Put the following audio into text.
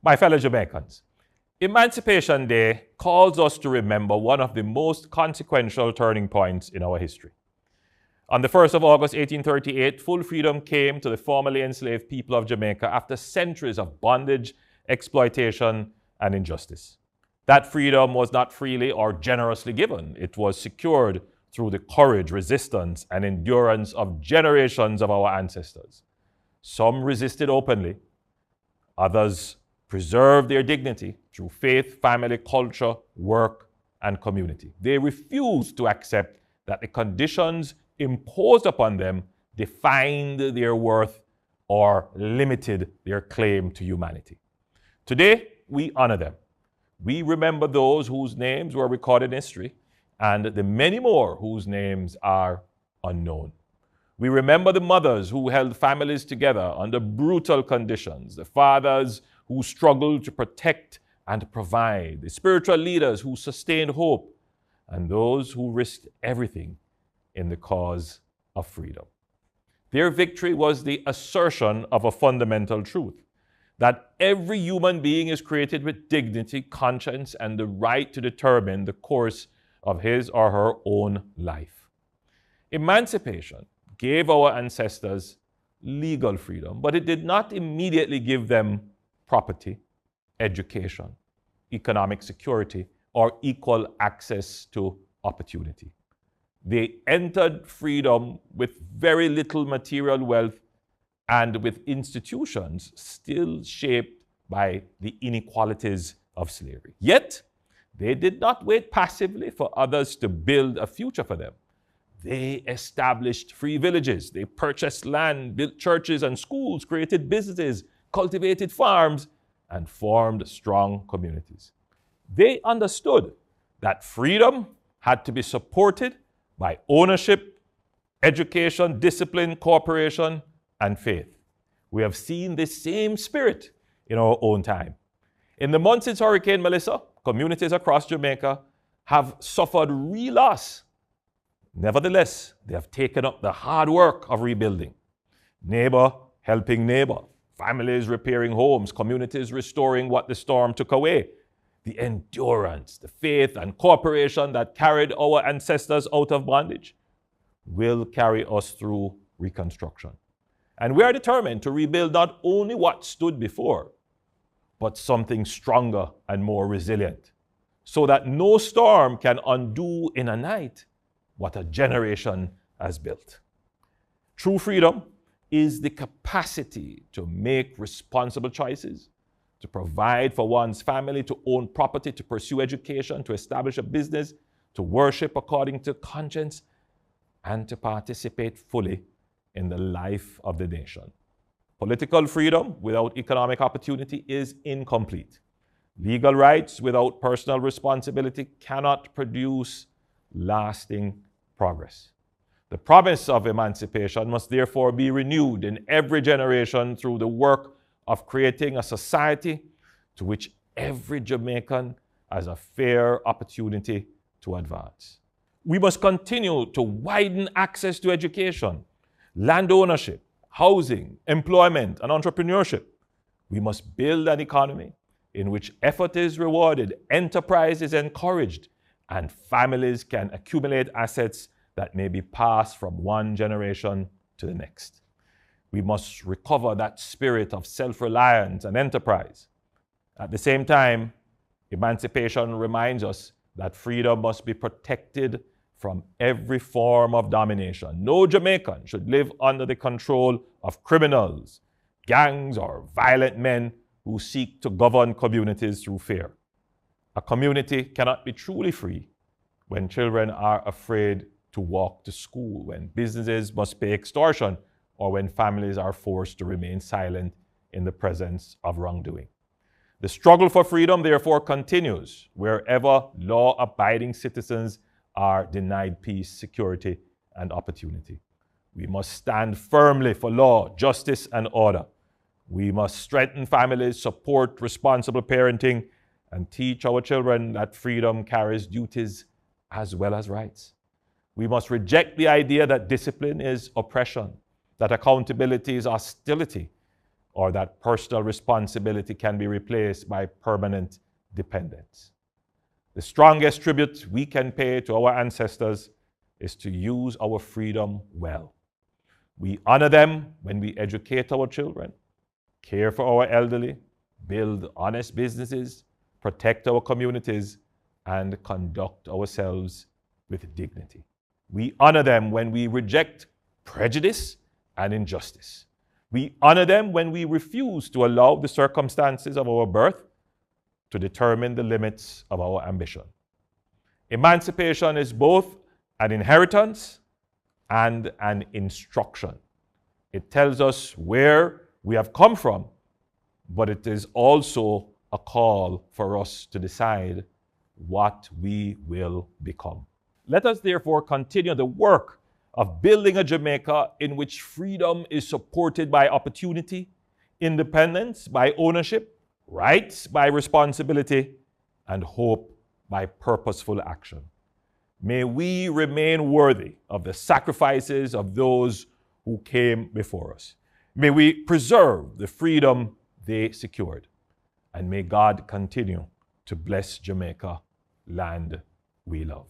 My fellow Jamaicans, Emancipation Day calls us to remember one of the most consequential turning points in our history. On the 1st of August 1838, full freedom came to the formerly enslaved people of Jamaica after centuries of bondage, exploitation, and injustice. That freedom was not freely or generously given. It was secured through the courage, resistance, and endurance of generations of our ancestors. Some resisted openly, others preserved their dignity through faith, family, culture, work, and community. They refused to accept that the conditions imposed upon them defined their worth or limited their claim to humanity. Today, we honor them. We remember those whose names were recorded in history and the many more whose names are unknown. We remember the mothers who held families together under brutal conditions, the fathers who struggled to protect and provide, the spiritual leaders who sustained hope, and those who risked everything in the cause of freedom. Their victory was the assertion of a fundamental truth, that every human being is created with dignity, conscience, and the right to determine the course of his or her own life. Emancipation gave our ancestors legal freedom, but it did not immediately give them property, education, economic security, or equal access to opportunity. They entered freedom with very little material wealth and with institutions still shaped by the inequalities of slavery. Yet, they did not wait passively for others to build a future for them. They established free villages. They purchased land, built churches and schools, created businesses, cultivated farms, and formed strong communities. They understood that freedom had to be supported by ownership, education, discipline, cooperation, and faith. We have seen this same spirit in our own time. In the months since Hurricane Melissa, communities across Jamaica have suffered real loss. Nevertheless, they have taken up the hard work of rebuilding. Neighbor helping neighbor, families repairing homes, communities restoring what the storm took away. The endurance, the faith, and cooperation that carried our ancestors out of bondage will carry us through reconstruction. And we are determined to rebuild not only what stood before, but something stronger and more resilient, so that no storm can undo in a night what a generation has built. True freedom is the capacity to make responsible choices, to provide for one's family, to own property, to pursue education, to establish a business, to worship according to conscience, and to participate fully in the life of the nation. Political freedom without economic opportunity is incomplete. Legal rights without personal responsibility cannot produce lasting progress. The promise of emancipation must therefore be renewed in every generation through the work of creating a society to which every Jamaican has a fair opportunity to advance. We must continue to widen access to education, land ownership, housing, employment, and entrepreneurship. We must build an economy in which effort is rewarded, enterprise is encouraged, and families can accumulate assets that may be passed from one generation to the next. We must recover that spirit of self-reliance and enterprise. At the same time, emancipation reminds us that freedom must be protected from every form of domination. No Jamaican should live under the control of criminals, gangs, or violent men who seek to govern communities through fear. A community cannot be truly free when children are afraid to walk to school, when businesses must pay extortion, or when families are forced to remain silent in the presence of wrongdoing. The struggle for freedom, therefore, continues wherever law-abiding citizens are denied peace, security, and opportunity. We must stand firmly for law, justice, and order. We must strengthen families, support responsible parenting, and teach our children that freedom carries duties as well as rights. We must reject the idea that discipline is oppression, that accountability is hostility, or that personal responsibility can be replaced by permanent dependence. The strongest tribute we can pay to our ancestors is to use our freedom well. We honor them when we educate our children, care for our elderly, build honest businesses, protect our communities, and conduct ourselves with dignity. We honor them when we reject prejudice and injustice. We honor them when we refuse to allow the circumstances of our birth to determine the limits of our ambition. Emancipation is both an inheritance and an instruction. It tells us where we have come from, but it is also a call for us to decide what we will become. Let us therefore continue the work of building a Jamaica in which freedom is supported by opportunity, independence by ownership, rights by responsibility, and hope by purposeful action. May we remain worthy of the sacrifices of those who came before us. May we preserve the freedom they secured. And may God continue to bless Jamaica, land we love.